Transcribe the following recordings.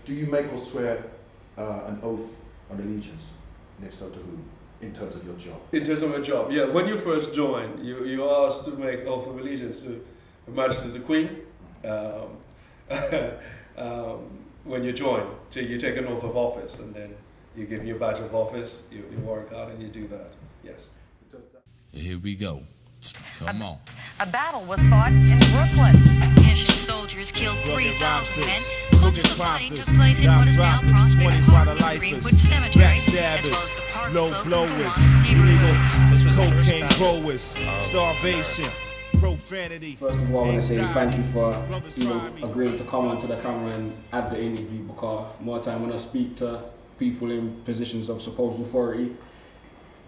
Do you make or swear an oath on allegiance? And if so, to who? In terms of your job? In terms of my job, yeah. When you first join, you are asked to make oath of allegiance to Her Majesty the Queen. When you join, so you take an oath of office, and then you give your badge of office, you work out, and you do that. Yes. Here we go. Come on. A battle was fought in Brooklyn. Haitian soldiers killed 3,000 men. Much of the fighting took place in what is now Prospect Park and Greenwood Cemetery, as well as the Park low Slope blowers, neighborhood. illegal cocaine growers, starvation, profanity. First of all, I want to say thank you for agreeing to come onto the camera and have the interview, because more time when I speak to people in positions of supposed authority,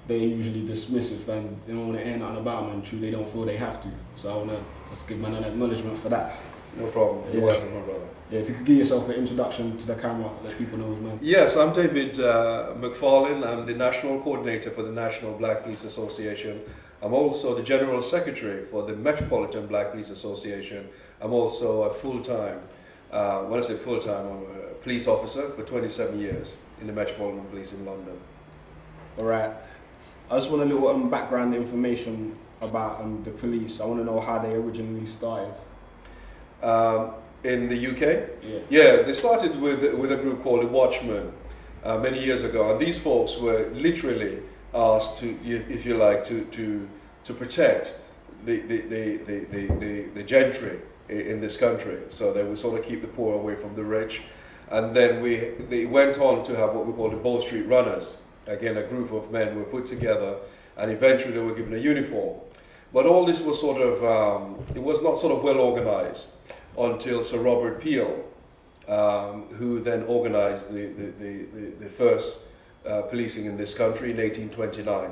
they usually dismiss it and they don't want to air nothing about them, and true, they don't feel they have to. So I want to just give man an acknowledgement for that. No problem. You're welcome, my brother. Yeah, if you could give yourself an introduction to the camera, let people know, man. Yes, I'm David McFarlane. I'm the National Coordinator for the National Black Police Association. I'm also the General Secretary for the Metropolitan Black Police Association. I'm also a full-time, when I say full-time, I'm a police officer for 27 years in the Metropolitan Police in London. All right. I just want a little background information about the police. I want to know how they originally started. In the UK? Yeah, they started with a group called the Watchmen many years ago, and these folks were literally asked to, if you like, to protect the gentry in this country. So they would sort of keep the poor away from the rich, and then they went on to have what we call the Bow Street Runners. Again, a group of men were put together, and eventually they were given a uniform. But all this was sort of, it was not sort of well organized until Sir Robert Peel, who then organized the first policing in this country in 1829.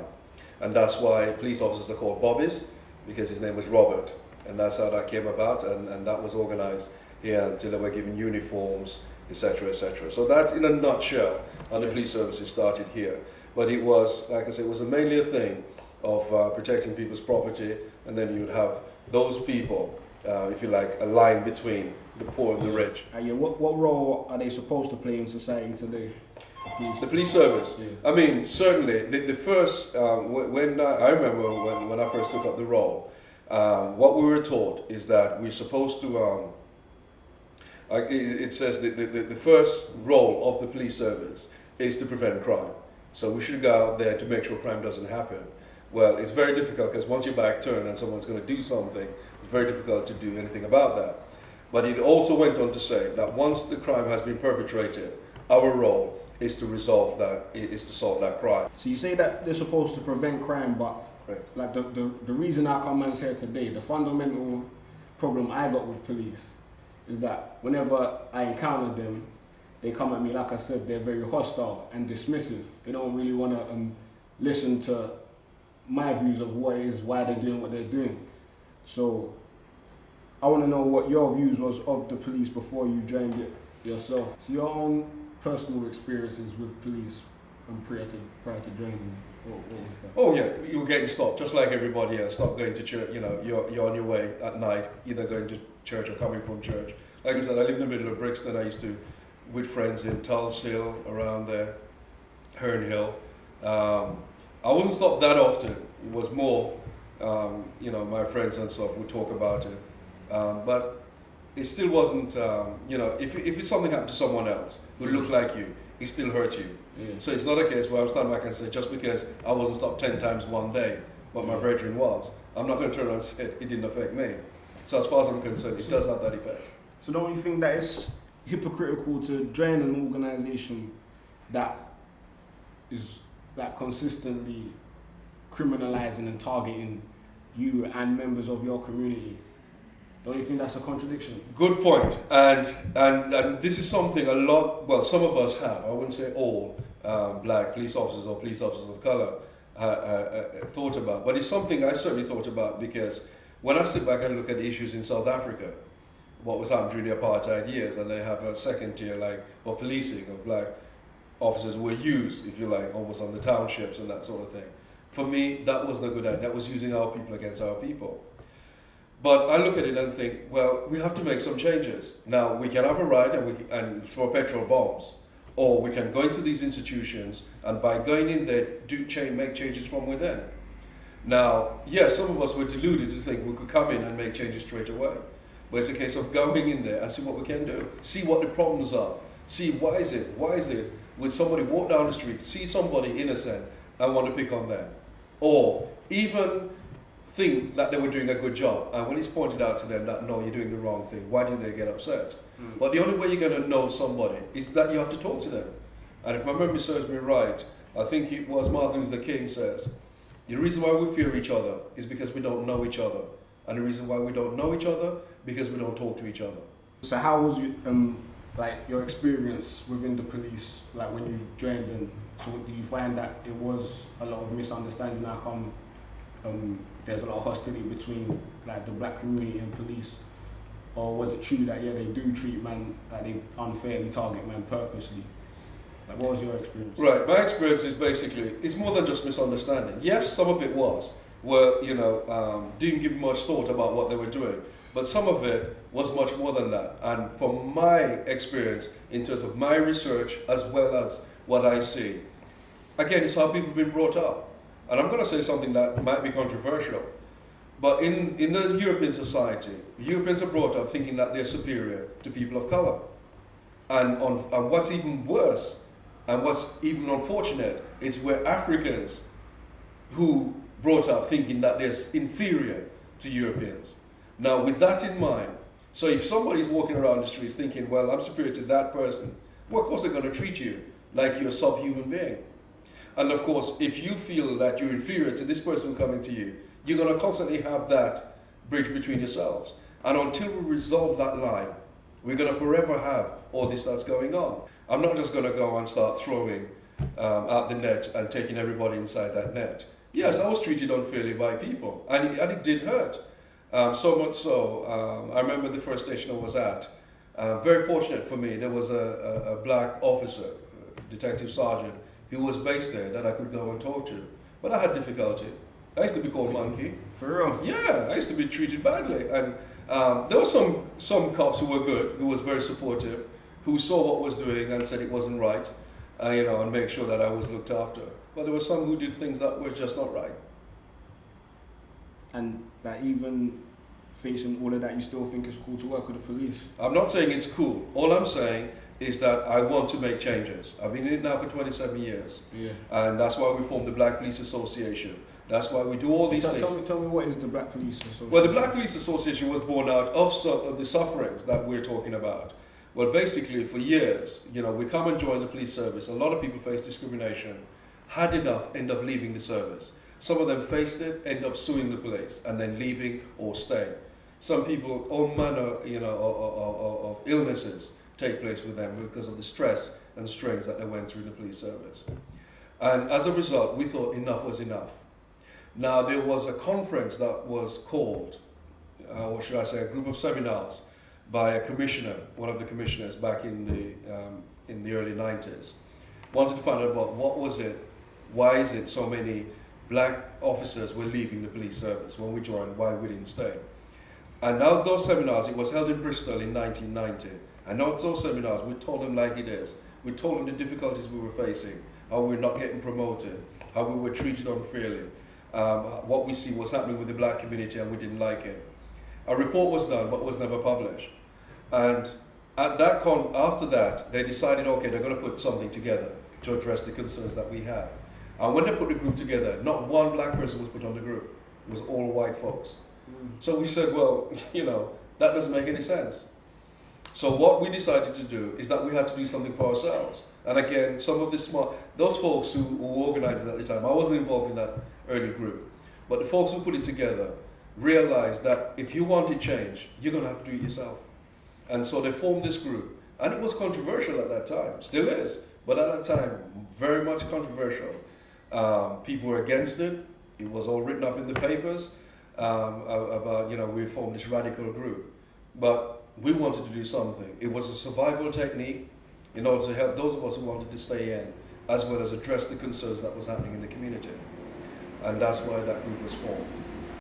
And that's why police officers are called bobbies, because his name was Robert. And that's how that came about, and that was organized here until they were given uniforms, etc., etc. So that's in a nutshell how the police services started here. But it was, like I said, it was mainly a thing of protecting people's property, and then you would have those people, if you like, a line between the poor and the rich. Yeah. What role are they supposed to play in society today? The police service. Yeah. I mean, certainly, the first, when I remember when I first took up the role, what we were taught is that we're supposed to, it says that the first role of the police service is to prevent crime. So we should go out there to make sure crime doesn't happen. Well, it's very difficult, because once your back turned and someone's going to do something, it's very difficult to do anything about that. But it also went on to say that once the crime has been perpetrated, our role is to resolve that, is to solve that crime. So you say that they're supposed to prevent crime, but right. Like the reason our comments here today, the fundamental problem I got with police is that whenever I encounter them, they come at me, like I said, they're very hostile and dismissive. They don't really want to listen to my views of what it is, why they're doing what they're doing. So I want to know what your views was of the police before you joined it yourself. So your own personal experiences with police prior to joining, what was that? Oh yeah, you were getting stopped, just like everybody else. Stop going to church, you know, you're on your way at night, either going to church or coming from church. Like I said, I live in the middle of Brixton. I used to, with friends in Tulse Hill, around there, Herne Hill. I wasn't stopped that often. It was more, you know, my friends and stuff would talk about it. But it still wasn't, you know, if it's something happened to someone else who looked like you, it still hurt you. Yeah. So it's not a case where I'm standing back and say, just because I wasn't stopped 10 times one day, what my brethren was, I'm not going to turn around and say it didn't affect me. So as far as I'm concerned, it does have that effect. So don't you think that it's hypocritical to join an organisation that is like consistently criminalising and targeting you and members of your community? Don't you think that's a contradiction? Good point. And this is something a lot, well, some of us have, I wouldn't say all, black police officers or police officers of colour thought about. But it's something I certainly thought about, because when I sit back and look at issues in South Africa, what was happening during the apartheid years, and they have a second tier of policing of black officers who were used, if you like, almost on the townships and that sort of thing. For me, that wasn't a good idea. That was using our people against our people. But I look at it and think, well, we have to make some changes. Now, we can have a right and throw petrol bombs, or we can go into these institutions and by going in there, make changes from within. Now, yes, some of us were deluded to think we could come in and make changes straight away. But it's a case of going in there and see what we can do. See what the problems are. See why is it would somebody walk down the street, see somebody innocent and want to pick on them? Or even think that they were doing a good job, and when it's pointed out to them that no, you're doing the wrong thing, why do they get upset? But the only way you're going to know somebody is that you have to talk to them. And if my memory serves me right, I think it was Martin Luther King says, the reason why we fear each other is because we don't know each other. And the reason why we don't know each other, because we don't talk to each other. So how was like your experience within the police, like when you joined them? So did you find that it was a lot of misunderstanding? How come there's a lot of hostility between like the black community and police? Or was it true that, yeah, they do treat man, like they unfairly target man purposely? Like, what was your experience? Right, my experience is basically, it's more than just misunderstanding. Yes, some of it was, where, you know, didn't give much thought about what they were doing. But some of it was much more than that. And from my experience, in terms of my research, as well as what I see, again, it's how people have been brought up. And I'm going to say something that might be controversial. But in the European society, Europeans are brought up thinking that they're superior to people of color. And what's even worse, and what's even unfortunate, is we're Africans who brought up thinking that they're inferior to Europeans. Now, with that in mind, so if somebody's walking around the streets thinking, well, I'm superior to that person, well, of course they're going to treat you like you're a subhuman being. And of course, if you feel that you're inferior to this person coming to you, you're going to constantly have that bridge between yourselves. And until we resolve that line, we're going to forever have all this that's going on. I'm not just going to go and start throwing out the net and taking everybody inside that net. Yes, I was treated unfairly by people, and it did hurt. So much so, I remember the first station I was at, very fortunate for me, there was a black officer, detective sergeant, who was based there that I could go and talk to. But I had difficulty. I used to be called monkey. For real? Yeah, I used to be treated badly. And there were some cops who were good, who was very supportive, who saw what I was doing and said it wasn't right, you know, and make sure that I was looked after. But there were some who did things that were just not right. And that even facing all of that, you still think it's cool to work with the police? I'm not saying it's cool. All I'm saying is that I want to make changes. I've been in it now for 27 years. Yeah. And that's why we formed the Black Police Association. That's why we do all these things. Tell me what is the Black Police Association? Well, the Black Police Association was born out of the sufferings that we're talking about. Well, basically, for years, you know, we come and join the police service. A lot of people face discrimination. Had enough, end up leaving the service. Some of them faced it, end up suing the police, and then leaving or staying. Some people, all manner, you know, of illnesses take place with them because of the stress and strains that they went through in the police service. And as a result, we thought enough was enough. Now, there was a conference that was called, or should I say, a group of seminars by a commissioner, one of the commissioners back in the early 90s. Wanted to find out about what was it, why is it so many black officers were leaving the police service when we joined, why we didn't stay. And now those seminars, it was held in Bristol in 1990. And now those seminars, we told them like it is. We told them the difficulties we were facing, how we were not getting promoted, how we were treated unfairly, what we see was happening with the black community and we didn't like it. A report was done but was never published. And at that after that, they decided, okay, they're going to put something together to address the concerns that we have. And when they put the group together, not one black person was put on the group. It was all white folks. So we said, well, you know, that doesn't make any sense. So what we decided to do is that we had to do something for ourselves. And again, some of those folks who organized it at the time, I wasn't involved in that early group, but the folks who put it together realized that if you wanted change, you're going to have to do it yourself. And so they formed this group. And it was controversial at that time, still is, but at that time, very much controversial. People were against it. It was all written up in the papers about, you know, we formed this radical group. But we wanted to do something. It was a survival technique in order to help those of us who wanted to stay in, as well as address the concerns that was happening in the community. And that's why that group was formed.